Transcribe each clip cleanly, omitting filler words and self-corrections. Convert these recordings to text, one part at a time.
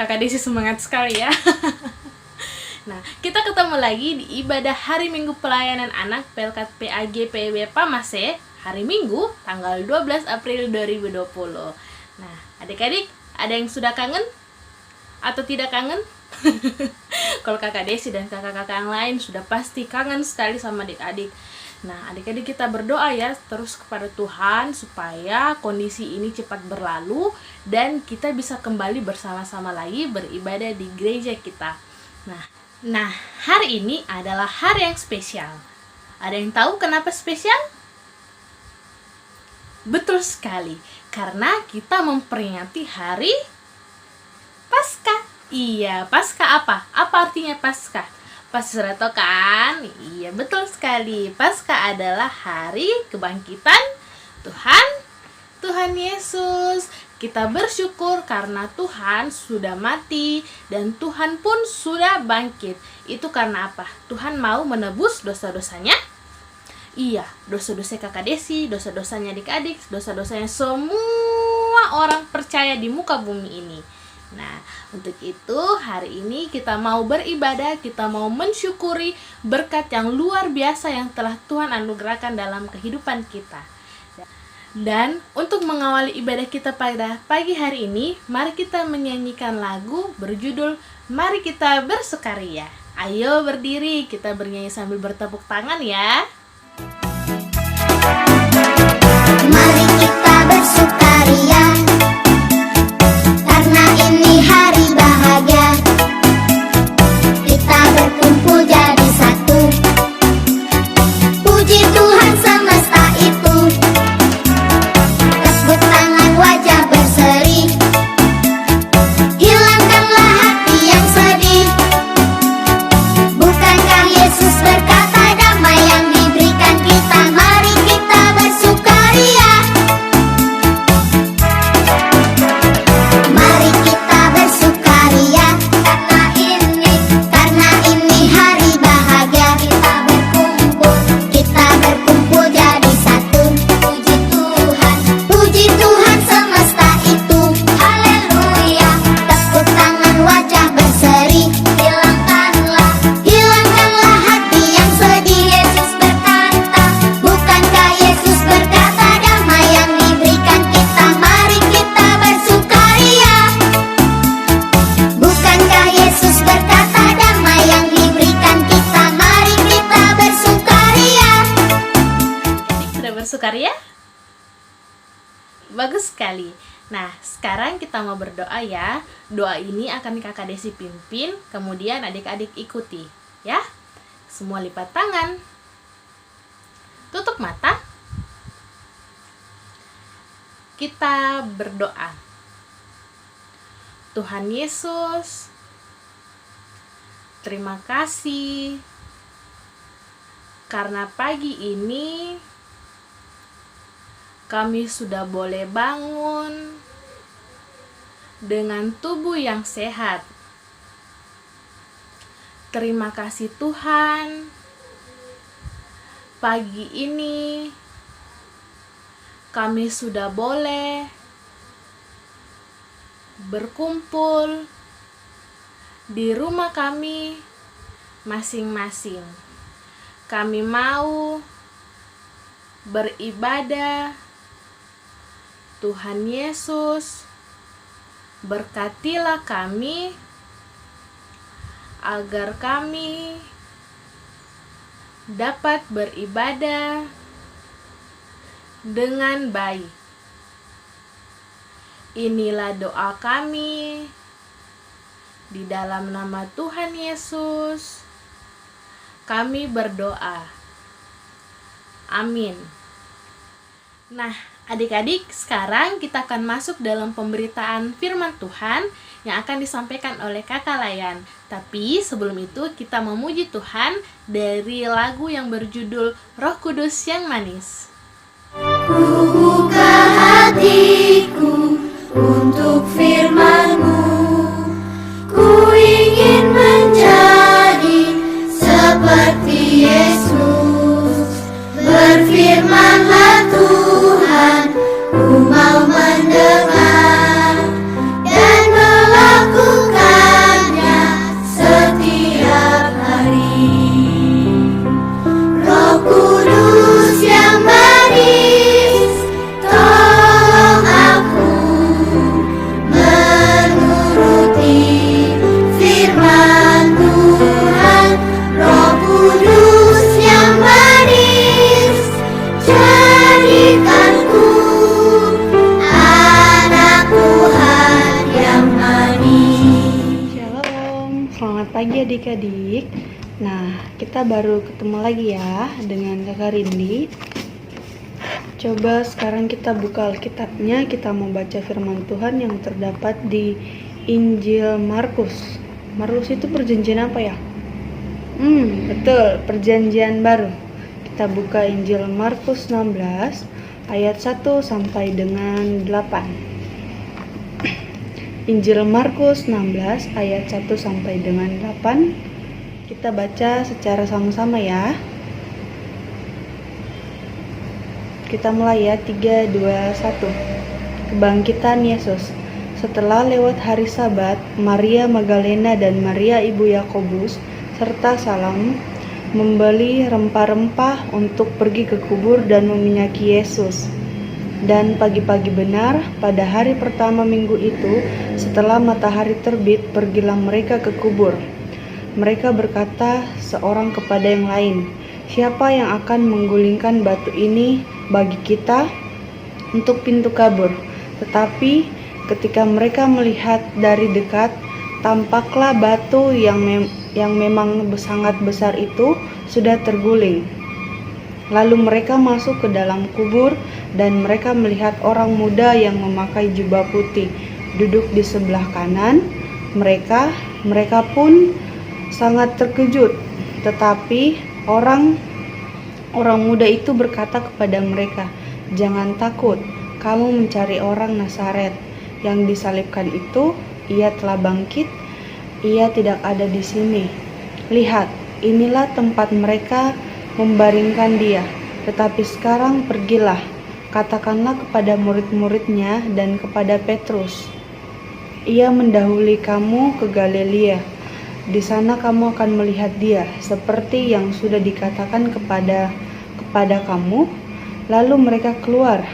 Kakak Desi semangat sekali ya. Nah, kita ketemu lagi di ibadah hari Minggu pelayanan anak Pelkat PAG PB Pamase, hari Minggu tanggal 12 April 2020. Nah, adik-adik, ada yang sudah kangen? Atau tidak kangen? Kalau Kakak Desi dan kakak-kakak yang lain sudah pasti kangen sekali sama adik-adik. Nah, adik-adik kita berdoa ya terus kepada Tuhan supaya kondisi ini cepat berlalu dan kita bisa kembali bersama-sama lagi beribadah di gereja kita. Nah, hari ini adalah hari yang spesial. Ada yang tahu kenapa spesial? Betul sekali, karena kita memperingati hari Paskah. Iya, Paskah apa? Apa artinya Paskah? Pasti sudah tahu kan? Iya, betul sekali. Paskah adalah hari kebangkitan Tuhan Yesus. Kita bersyukur karena Tuhan sudah mati dan Tuhan pun sudah bangkit. Itu karena apa? Tuhan mau menebus dosa-dosanya. Iya, dosa-dosa Kakak Desi, dosa-dosanya adik-adik, dosa-dosanya semua orang percaya di muka bumi ini. Nah, untuk itu hari ini kita mau beribadah, kita mau mensyukuri berkat yang luar biasa yang telah Tuhan anugerahkan dalam kehidupan kita. Dan untuk mengawali ibadah kita pada pagi hari ini, mari kita menyanyikan lagu berjudul Mari Kita Bersukaria. Ayo berdiri, kita bernyanyi sambil bertepuk tangan ya. Mari kita bersukaria, karena ini hari bahagia. Kita berkumpul jadi satu, puji Tuhan semesta itu. Tepuk tangan wajah berseri, hilangkanlah hati yang sedih. Bukankah Yesus berkata damai yang diberikan kita? Mari kita bersukaria. Mari kita bersukaria, karena ini hari bahagia. Kita berkumpul jadi satu, puji Tuhan semesta itu. Haleluya. Tepuk tangan wajah berseri, hilangkanlah hati yang sedih. Yesus berkata, bukankah Yesus berkata damai yang diberikan kita? Mari kita bersukaria. Bukankah Yesus berkata damai yang diberikan kita? Mari kita bersukaria. Sudah bersukaria? Bagus sekali. Nah, sekarang kita mau berdoa ya. Doa ini akan Kakak Desi pimpin, kemudian adik-adik ikuti ya. Semua lipat tangan, tutup mata. Kita berdoa. Tuhan Yesus, terima kasih karena pagi ini kami sudah boleh bangun dengan tubuh yang sehat. Terima kasih Tuhan, pagi ini kami sudah boleh berkumpul di rumah kami masing-masing. Kami mau beribadah. Tuhan Yesus, berkatilah kami agar kami dapat beribadah dengan baik. Inilah doa kami di dalam nama Tuhan Yesus. Kami berdoa. Amin. Nah, adik-adik, sekarang kita akan masuk dalam pemberitaan firman Tuhan yang akan disampaikan oleh Kakak Layan. Tapi sebelum itu kita memuji Tuhan dari lagu yang berjudul Roh Kudus yang Manis. Ku buka hatiku untuk firman-Mu. Ku ingin menjadi seperti Yesus. Berfirmanlah Tuhan, ku mau mendengar dan melakukan pagi adik-adik. Nah, kita baru ketemu lagi ya dengan Kakak Rindi. Coba sekarang kita buka Alkitabnya, kita mau baca firman Tuhan yang terdapat di Injil Markus. Markus itu perjanjian apa ya? Betul, perjanjian baru. Kita buka Injil Markus 16 ayat 1 sampai dengan 8. Injil Markus 16 ayat 1 sampai dengan 8. Kita baca secara sama-sama ya. Kita mulai ya, 3, 2, 1. Kebangkitan Yesus. Setelah lewat hari Sabat, Maria Magdalena dan Maria ibu Yakobus serta Salome membeli rempah-rempah untuk pergi ke kubur dan meminyaki Yesus. Dan pagi-pagi benar, pada hari pertama minggu itu, setelah matahari terbit, pergilah mereka ke kubur. Mereka berkata seorang kepada yang lain, "Siapa yang akan menggulingkan batu ini bagi kita untuk pintu kabur?" Tetapi ketika mereka melihat dari dekat, tampaklah batu yang memang sangat besar itu sudah terguling. Lalu mereka masuk ke dalam kubur dan mereka melihat orang muda yang memakai jubah putih duduk di sebelah kanan mereka. Mereka pun sangat terkejut. Tetapi orang muda itu berkata kepada mereka, "Jangan takut, kamu mencari orang Nazaret yang disalibkan itu. Ia telah bangkit, ia tidak ada di sini. Lihat, inilah tempat mereka membaringkan dia. Tetapi sekarang pergilah, katakanlah kepada murid-muridnya dan kepada Petrus, ia mendahului kamu ke Galilea. Di sana kamu akan melihat dia, seperti yang sudah dikatakan kepada kamu." Lalu mereka keluar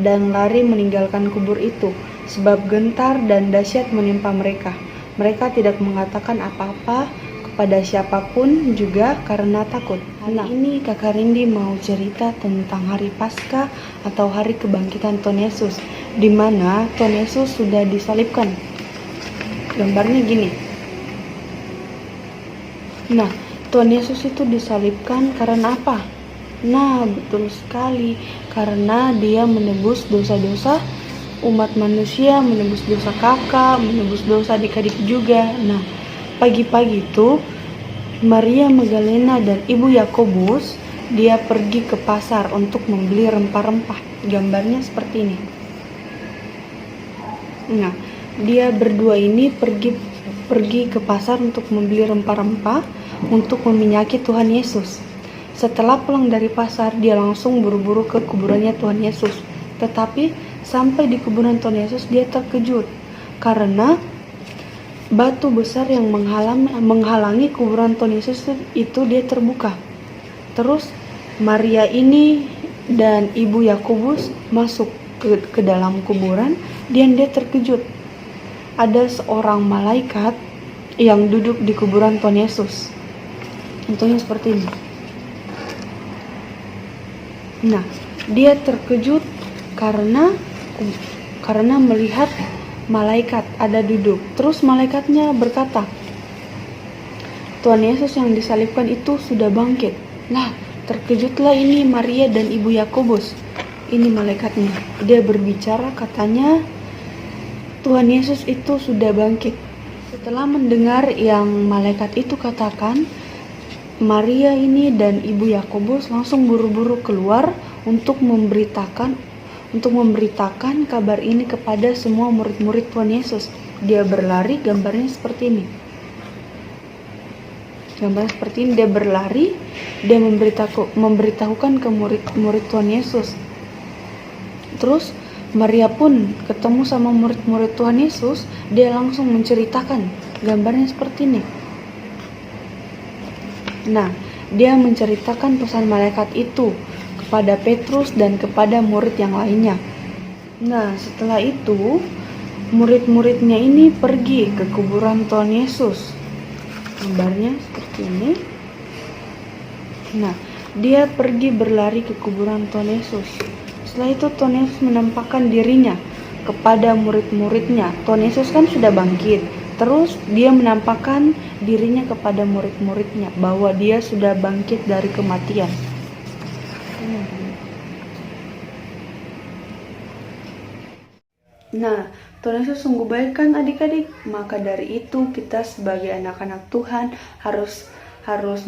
dan lari meninggalkan kubur itu, sebab gentar dan dahsyat menimpa mereka. Mereka tidak mengatakan apa-apa kepada siapapun juga karena takut. Hari ini Kakak Rindi mau cerita tentang hari Paskah atau hari kebangkitan Tuhan Yesus, di mana Tuhan Yesus sudah disalibkan. Gambarnya gini. Nah, Tuhan Yesus itu disalibkan karena apa? Nah, betul sekali, karena dia menebus dosa-dosa umat manusia, menebus dosa kakak, menebus dosa adik-adik juga. Nah, pagi-pagi itu Maria Magdalena dan ibu Yakobus dia pergi ke pasar untuk membeli rempah-rempah. Gambarnya seperti ini. Nah, dia berdua ini pergi ke pasar untuk membeli rempah-rempah untuk meminyaki Tuhan Yesus. Setelah pulang dari pasar, dia langsung buru-buru ke kuburannya Tuhan Yesus. Tetapi sampai di kuburan Tuhan Yesus, dia terkejut karena batu besar yang menghalangi kuburan Tuhan Yesus itu dia terbuka. Terus Maria ini dan ibu Yakobus masuk ke dalam kuburan dan dia terkejut. Ada seorang malaikat yang duduk di kuburan Tuhan Yesus. Contohnya seperti ini. Nah, dia terkejut karena melihat malaikat ada duduk. Terus malaikatnya berkata, "Tuhan Yesus yang disalibkan itu sudah bangkit." Nah, terkejutlah ini Maria dan ibu Yakobus. Ini malaikatnya. Dia berbicara, katanya Tuhan Yesus itu sudah bangkit. Setelah mendengar yang malaikat itu katakan, Maria ini dan ibu Yakobus langsung buru-buru keluar untuk memberitakan kabar ini kepada semua murid-murid Tuhan Yesus. Dia berlari, gambarnya seperti ini. Dia berlari, dia memberitahukan ke murid-murid Tuhan Yesus. Terus Maria pun ketemu sama murid-murid Tuhan Yesus, dia langsung menceritakan, gambarnya seperti ini. Nah, dia menceritakan pesan malaikat itu kepada Petrus dan kepada murid yang lainnya. Nah, setelah itu murid-muridnya ini pergi ke kuburan Tuhan Yesus. Gambarnya seperti ini. Nah, dia pergi berlari ke kuburan Tuhan Yesus. Setelah itu Tuhan Yesus menampakkan dirinya kepada murid-muridnya. Tuhan Yesus kan sudah bangkit. Terus dia menampakkan dirinya kepada murid-muridnya bahwa dia sudah bangkit dari kematian. Nah, Tuhan Yesus sungguh baik kan adik-adik? Maka dari itu kita sebagai anak-anak Tuhan harus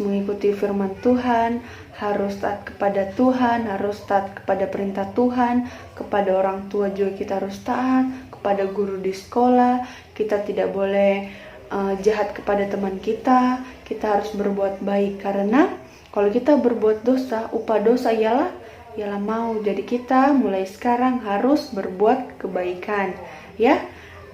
mengikuti firman Tuhan, harus taat kepada Tuhan, harus taat kepada perintah Tuhan, kepada orang tua juga kita harus taat, kepada guru di sekolah, kita tidak boleh jahat kepada teman kita harus berbuat baik, karena kalau kita berbuat dosa, upah dosa ialah mau. Jadi kita mulai sekarang harus berbuat kebaikan, ya.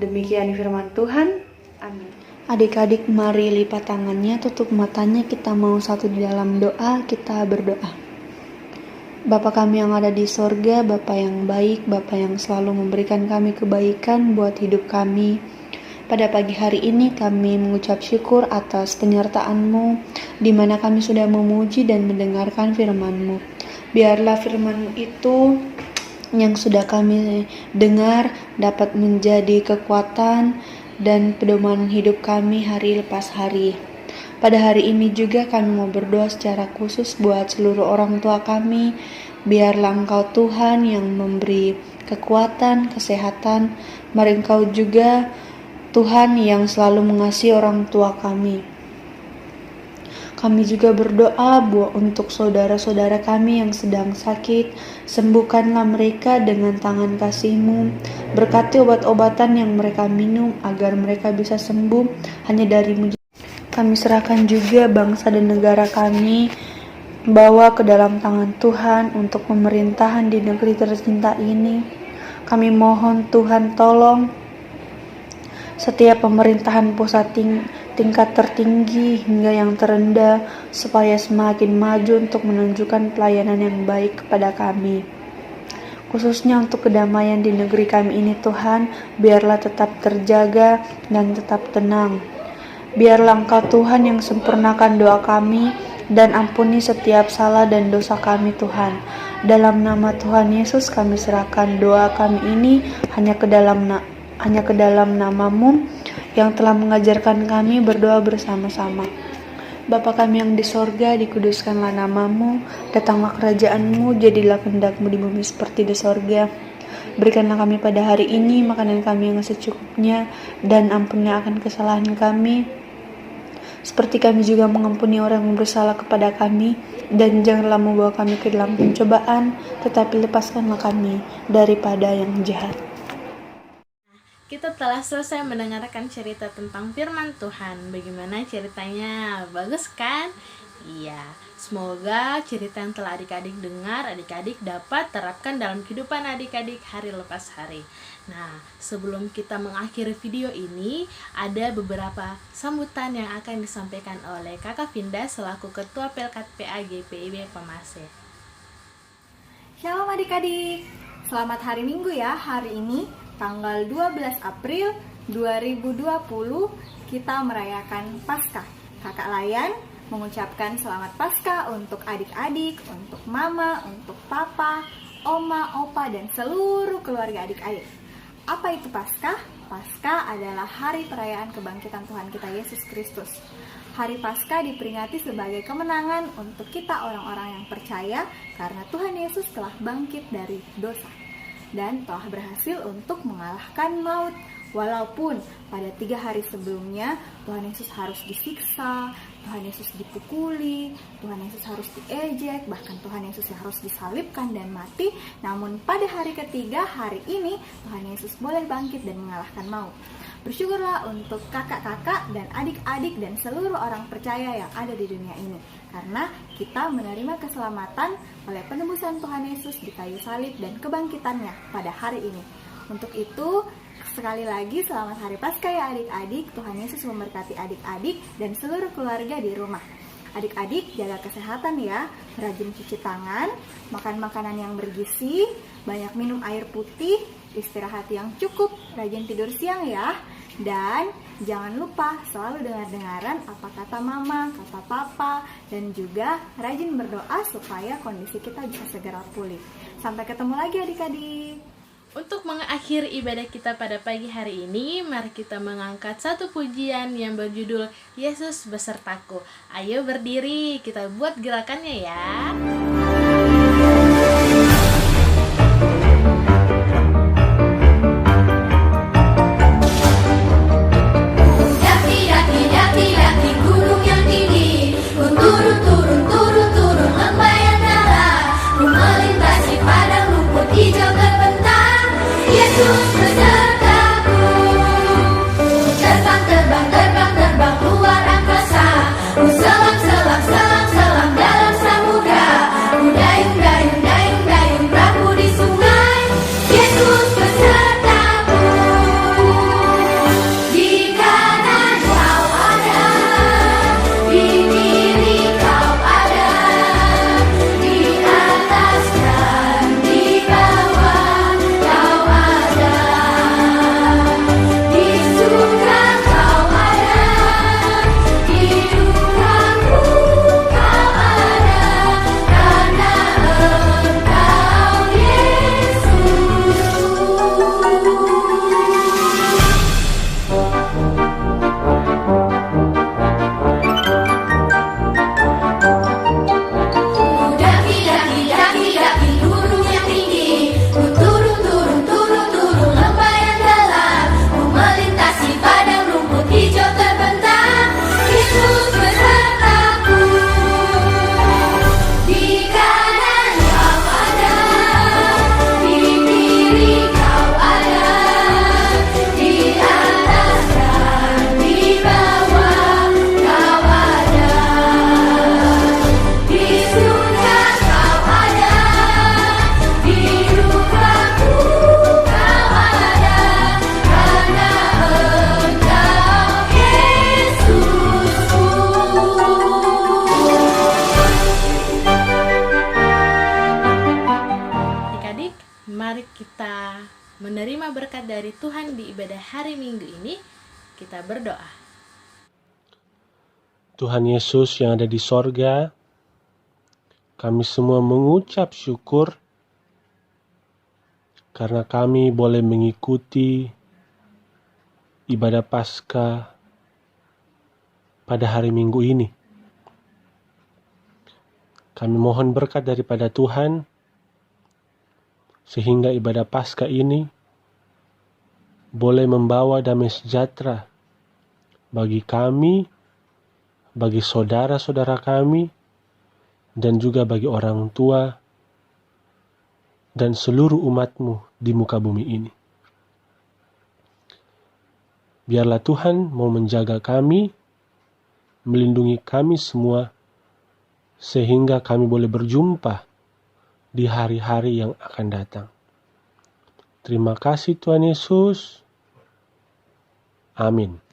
Demikian firman Tuhan. Amin. Adik-adik, mari lipat tangannya, tutup matanya, kita mau satu di dalam doa, kita berdoa. Bapa kami yang ada di sorga, Bapa yang baik, Bapa yang selalu memberikan kami kebaikan buat hidup kami. Pada pagi hari ini kami mengucap syukur atas penyertaan-Mu, di mana kami sudah memuji dan mendengarkan firman-Mu. Biarlah firman-Mu itu yang sudah kami dengar dapat menjadi kekuatan dan pedoman hidup kami hari lepas hari. Pada hari ini juga kami mau berdoa secara khusus buat seluruh orang tua kami. Biarlah Engkau Tuhan yang memberi kekuatan, kesehatan. Mari Engkau juga Tuhan yang selalu mengasihi orang tua kami. Kami juga berdoa untuk saudara-saudara kami yang sedang sakit. Sembuhkanlah mereka dengan tangan kasih-Mu. Berkati obat-obatan yang mereka minum agar mereka bisa sembuh hanya dari-Mu. Kami serahkan juga bangsa dan negara kami, bawa ke dalam tangan Tuhan untuk pemerintahan di negeri tercinta ini. Kami mohon Tuhan tolong setiap pemerintahan pusat tingkat tertinggi hingga yang terendah, supaya semakin maju untuk menunjukkan pelayanan yang baik kepada kami. Khususnya untuk kedamaian di negeri kami ini Tuhan, biarlah tetap terjaga dan tetap tenang. Biarlah Engkau Tuhan yang sempurnakan doa kami dan ampuni setiap salah dan dosa kami Tuhan. Dalam nama Tuhan Yesus kami serahkan doa kami ini hanya ke dalam nama-Mu yang telah mengajarkan kami berdoa bersama-sama. Bapa kami yang di sorga, dikuduskanlah nama-Mu, datanglah kerajaan-Mu, jadilah kehendak-Mu di bumi seperti di sorga. Berikanlah kami pada hari ini makanan kami yang secukupnya, dan ampunilah akan kesalahan kami, seperti kami juga mengampuni orang yang bersalah kepada kami, dan janganlah membawa kami ke dalam pencobaan, tetapi lepaskanlah kami daripada yang jahat. Kita telah selesai mendengarkan cerita tentang firman Tuhan. Bagaimana ceritanya? Bagus kan? Iya. Semoga cerita yang telah adik-adik dengar, adik-adik dapat terapkan dalam kehidupan adik-adik hari lepas hari. Nah, sebelum kita mengakhiri video ini, ada beberapa sambutan yang akan disampaikan oleh Kakak Vinda selaku Ketua Pelkat PAGPIB Pamase. Shalom adik-adik. Selamat hari Minggu ya. Hari ini tanggal 12 April 2020 kita merayakan Paskah. Kakak Layan mengucapkan selamat Paskah untuk adik-adik, untuk mama, untuk papa, oma, opa, dan seluruh keluarga adik-adik. Apa itu Paskah? Paskah adalah hari perayaan kebangkitan Tuhan kita Yesus Kristus. Hari Paskah diperingati sebagai kemenangan untuk kita orang-orang yang percaya karena Tuhan Yesus telah bangkit dari dosa dan telah berhasil untuk mengalahkan maut. Walaupun pada 3 hari sebelumnya Tuhan Yesus harus disiksa, Tuhan Yesus dipukuli, Tuhan Yesus harus diejek, bahkan Tuhan Yesus harus disalibkan dan mati. Namun pada hari ketiga, hari ini Tuhan Yesus boleh bangkit dan mengalahkan maut. Bersyukurlah untuk kakak-kakak dan adik-adik dan seluruh orang percaya yang ada di dunia ini, karena kita menerima keselamatan oleh penebusan Tuhan Yesus di kayu salib dan kebangkitannya pada hari ini. Untuk itu, sekali lagi selamat hari Paskah ya adik-adik. Tuhan Yesus memberkati adik-adik dan seluruh keluarga di rumah. Adik-adik jaga kesehatan ya, rajin cuci tangan, makan makanan yang bergizi, banyak minum air putih, istirahat yang cukup, rajin tidur siang ya. Dan jangan lupa selalu dengar-dengaran apa kata mama, kata papa, dan juga rajin berdoa supaya kondisi kita bisa segera pulih. Sampai ketemu lagi adik-adik. Untuk mengakhiri ibadah kita pada pagi hari ini, mari kita mengangkat satu pujian yang berjudul Yesus Besertaku. Ayo berdiri, kita buat gerakannya ya. Daki gunung yang tinggi, ku turun lembah yang dalam, ku melintasi padang rumput hijau terbentang. Yesus besertaku, terbang luar angkasa, ku selam dalam samudra, ku dayung perahu di sungai. Yesus besertaku, di kanan kau ada, di kiri kau ada, di atas dan di bawah kau ada, di surga kau ada, di dukaku kau ada, karena Engkau Yesus. Daki gunung yang tinggi, ku turun lembah yang dalam, ku melintasi padang rumput hijau terbentang. Yesus besertaku, di kanan kau ada, di kiri kau ada, di atas dan di bawah kau ada, di surga kau ada, di dukaku kau ada, karena Engkau Yesusku. Adik-adik, mari kita menerima berkat dari Tuhan di ibadah hari Minggu ini. Kita berdoa. Tuhan Yesus yang ada di sorga, kami semua mengucap syukur karena kami boleh mengikuti ibadah Paskah pada hari Minggu ini. Kami mohon berkat daripada Tuhan, sehingga ibadah Paskah ini boleh membawa damai sejahtera bagi kami, bagi saudara-saudara kami, dan juga bagi orang tua dan seluruh umat-Mu di muka bumi ini. Biarlah Tuhan mau menjaga kami, melindungi kami semua, sehingga kami boleh berjumpa di hari-hari yang akan datang. Terima kasih Tuhan Yesus. Amin.